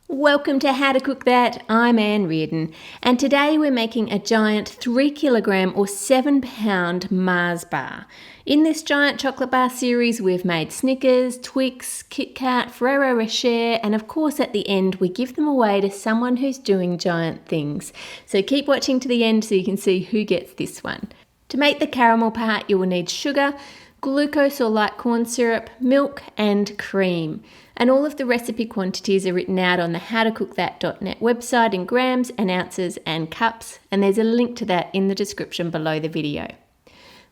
Welcome to How to Cook That. I'm Reardon, and today we're making a giant 3 kilogram or 7 pound Mars bar. In this giant chocolate bar series, we've made Snickers, Twix, Kit Kat, Ferrero Rocher, and of course at the end we give them away to someone who's doing giant things. So keep watching to the end so you can see who gets this one. To make the caramel part, you will need sugar, glucose or light corn syrup, milk and cream. And all of the recipe quantities are written out on the howtocookthat.net website in grams and ounces and cups, and there's a link to that in the description below the video.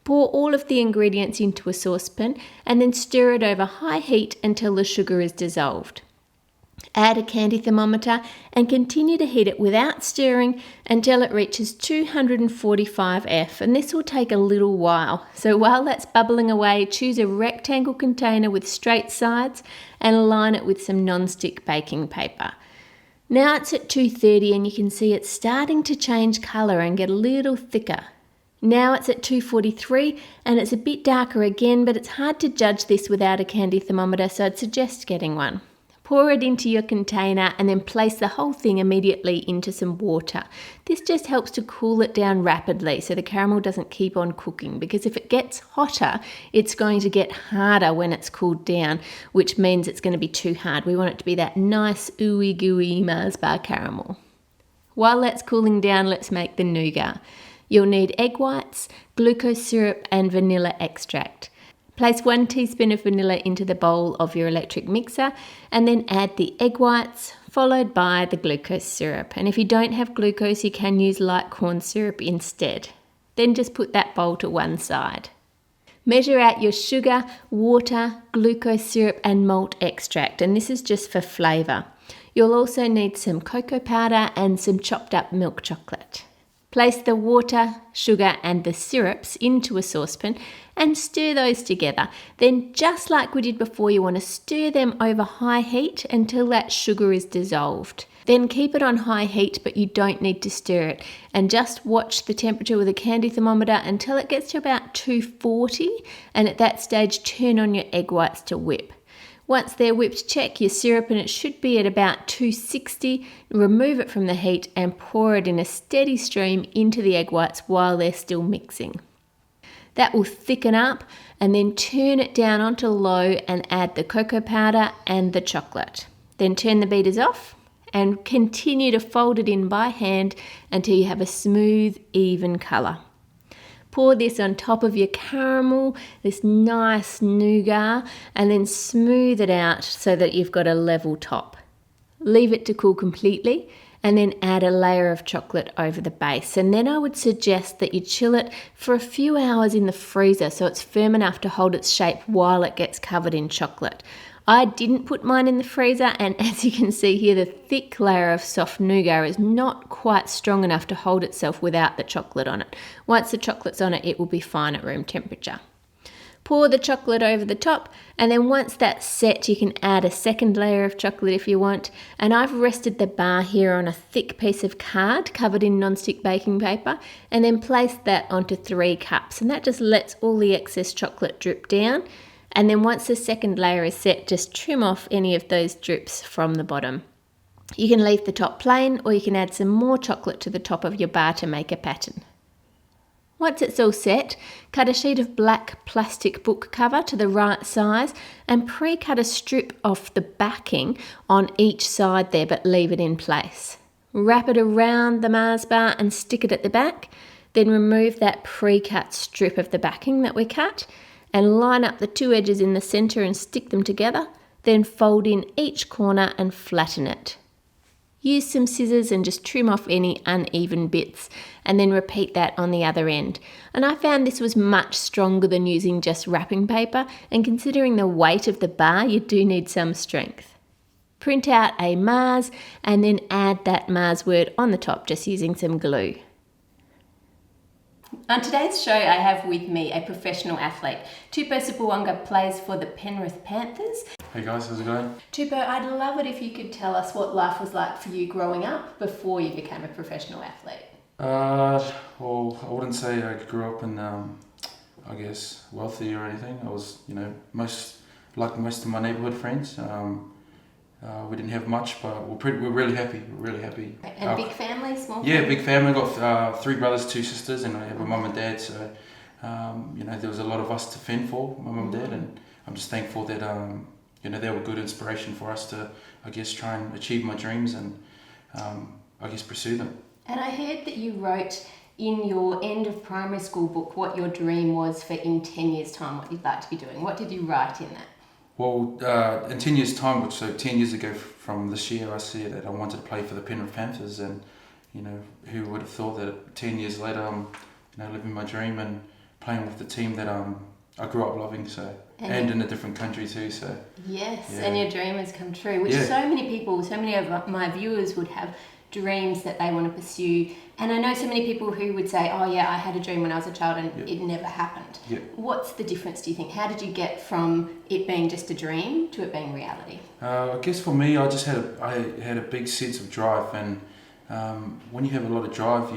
Pour all of the ingredients into a saucepan and then stir it over high heat until the sugar is dissolved. Add a candy thermometer and continue to heat it without stirring until it reaches 245 F, and this will take a little while. So while that's bubbling away, choose a rectangle container with straight sides and line it with some non-stick baking paper. Now it's at 230 and you can see it's starting to change colour and get a little thicker. Now it's at 243 and it's a bit darker again, but it's hard to judge this without a candy thermometer, so I'd suggest getting one. Pour it into your container and then place the whole thing immediately into some water. This just helps to cool it down rapidly so the caramel doesn't keep on cooking, because if it gets hotter, it's going to get harder when it's cooled down, which means it's going to be too hard. We want it to be that nice ooey gooey Mars bar caramel. While that's cooling down, let's make the nougat. You'll need egg whites, glucose syrup and vanilla extract. Place 1 teaspoon of vanilla into the bowl of your electric mixer and then add the egg whites followed by the glucose syrup. And if you don't have glucose, you can use light corn syrup instead. Then just put that bowl to one side. Measure out your sugar, water, glucose syrup and malt extract, and this is just for flavour. You'll also need some cocoa powder and some chopped up milk chocolate. Place the water, sugar and the syrups into a saucepan and stir those together. Then, just like we did before, you want to stir them over high heat until that sugar is dissolved. Then keep it on high heat, but you don't need to stir it. And just watch the temperature with a candy thermometer until it gets to about 240, and at that stage turn on your egg whites to whip. Once they're whipped, check your syrup and it should be at about 260. Remove it from the heat and pour it in a steady stream into the egg whites while they're still mixing. That will thicken up, and then turn it down onto low and add the cocoa powder and the chocolate. Then turn the beaters off and continue to fold it in by hand until you have a smooth, even colour. Pour this on top of your caramel, this nice nougat, and then smooth it out so that you've got a level top. Leave it to cool completely and then add a layer of chocolate over the base. And then I would suggest that you chill it for a few hours in the freezer so it's firm enough to hold its shape while it gets covered in chocolate. I didn't put mine in the freezer, and as you can see here, the thick layer of soft nougat is not quite strong enough to hold itself without the chocolate on it. Once the chocolate's on it, it will be fine at room temperature. Pour the chocolate over the top, and then once that's set, you can add a second layer of chocolate if you want. And I've rested the bar here on a thick piece of card covered in non-stick baking paper, and then placed that onto 3 cups, and that just lets all the excess chocolate drip down. And then once the second layer is set, just trim off any of those drips from the bottom. You can leave the top plain, or you can add some more chocolate to the top of your bar to make a pattern. Once it's all set, cut a sheet of black plastic book cover to the right size and pre-cut a strip off the backing on each side there, but leave it in place. Wrap it around the Mars bar and stick it at the back. Then remove that pre-cut strip of the backing that we cut and line up the 2 edges in the centre and stick them together, then fold in each corner and flatten it. Use some scissors and just trim off any uneven bits, and then repeat that on the other end. And I found this was much stronger than using just wrapping paper, and considering the weight of the bar, you do need some strength. Print out a Mars and then add that Mars word on the top just using some glue. On today's show, I have with me a professional athlete. Tupou Sipawonga plays for the Penrith Panthers. Hey guys, how's it going? Tupou, I'd love it if you could tell us what life was like for you growing up before you became a professional athlete. Well, I wouldn't say I grew up in, wealthy or anything. I was, most like most of my neighbourhood friends. we didn't have much, but we're really happy. We're really happy. And big family, small family? Yeah, big family. Got 3 brothers, 2 sisters, and I have a mum and dad. So there was a lot of us to fend for, my mum and dad, and I'm just thankful that they were good inspiration for us to, I guess, try and achieve my dreams and I guess pursue them. And I heard that you wrote in your end of primary school book what your dream was for in 10 years' time, what you'd like to be doing. What did you write in that? Well, in 10 years' time, so 10 years ago from this year, I said that I wanted to play for the Penrith Panthers, and who would have thought that 10 years later I'm living my dream and playing with the team that I grew up loving, and in a different country too. So yes, yeah. And your dream has come true, which so many people, so many of my viewers would have dreams that they want to pursue. And I know so many people who would say, oh yeah, I had a dream when I was a child and it never happened. What's the difference, do you think? How did you get from it being just a dream to it being reality? I guess for me, I had a big sense of drive, and when you have a lot of drive,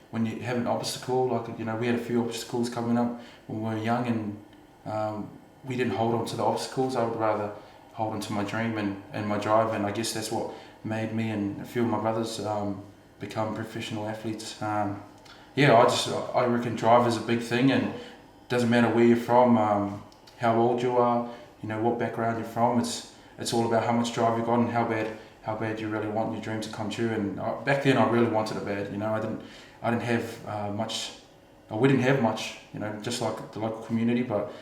when you have an obstacle, we had a few obstacles coming up when we were young, and we didn't hold on to the obstacles. I would rather hold on to my dream and my drive, and I guess that's what made me and a few of my brothers become professional athletes. I reckon drive is a big thing, and it doesn't matter where you're from, how old you are, what background you're from. It's all about how much drive you got and how bad you really want your dream to come true. And back then I really wanted it bad. I didn't have much. We didn't have much. Just like the local community, but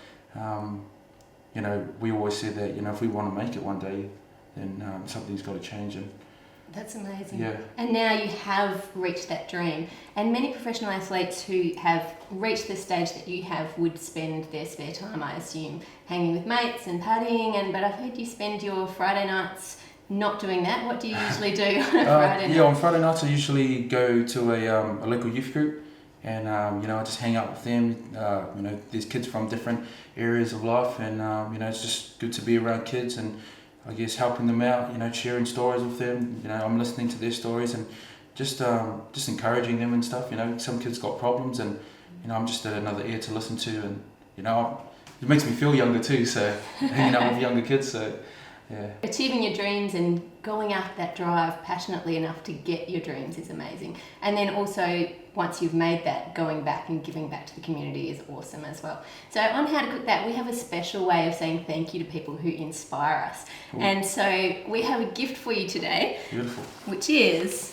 we always said that if we want to make it one day, then something's got to change. And that's amazing. Yeah. And now you have reached that dream. And many professional athletes who have reached the stage that you have would spend their spare time, I assume, hanging with mates and partying. But I've heard you spend your Friday nights not doing that. What do you usually do on a Friday night? Yeah, on Friday nights I usually go to a local youth group, and I just hang out with them. There's kids from different areas of life, and it's just good to be around kids and I guess helping them out, sharing stories with them. I'm listening to their stories and just encouraging them and stuff. Some kids got problems, and I'm just another ear to listen to, and it makes me feel younger too. So hanging out with younger kids, so yeah. Achieving your dreams and going after that drive passionately enough to get your dreams is amazing. And then also, once you've made that, going back and giving back to the community is awesome as well. So on How to Cook That, we have a special way of saying thank you to people who inspire us. Cool. And so we have a gift for you today. Beautiful. Which is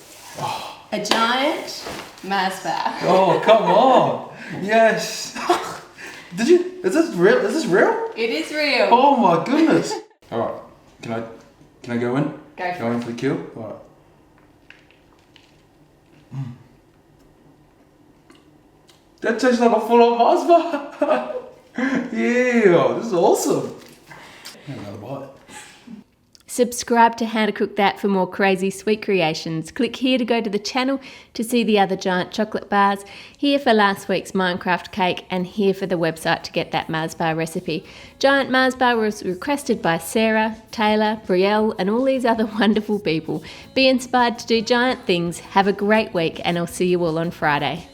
a giant Mars bar. Oh, come on. Yes. Is this real? Is this real? It is real. Oh my goodness. All right. Can I go in? Go in for the kill? All right. That tastes like a full-on Mars bar. Yeah, this is awesome. Another bite. Subscribe to How to Cook That for more crazy sweet creations. Click here to go to the channel to see the other giant chocolate bars, here for last week's Minecraft cake, and here for the website to get that Mars bar recipe. Giant Mars bar was requested by Sarah, Taylor, Brielle, and all these other wonderful people. Be inspired to do giant things. Have a great week, and I'll see you all on Friday.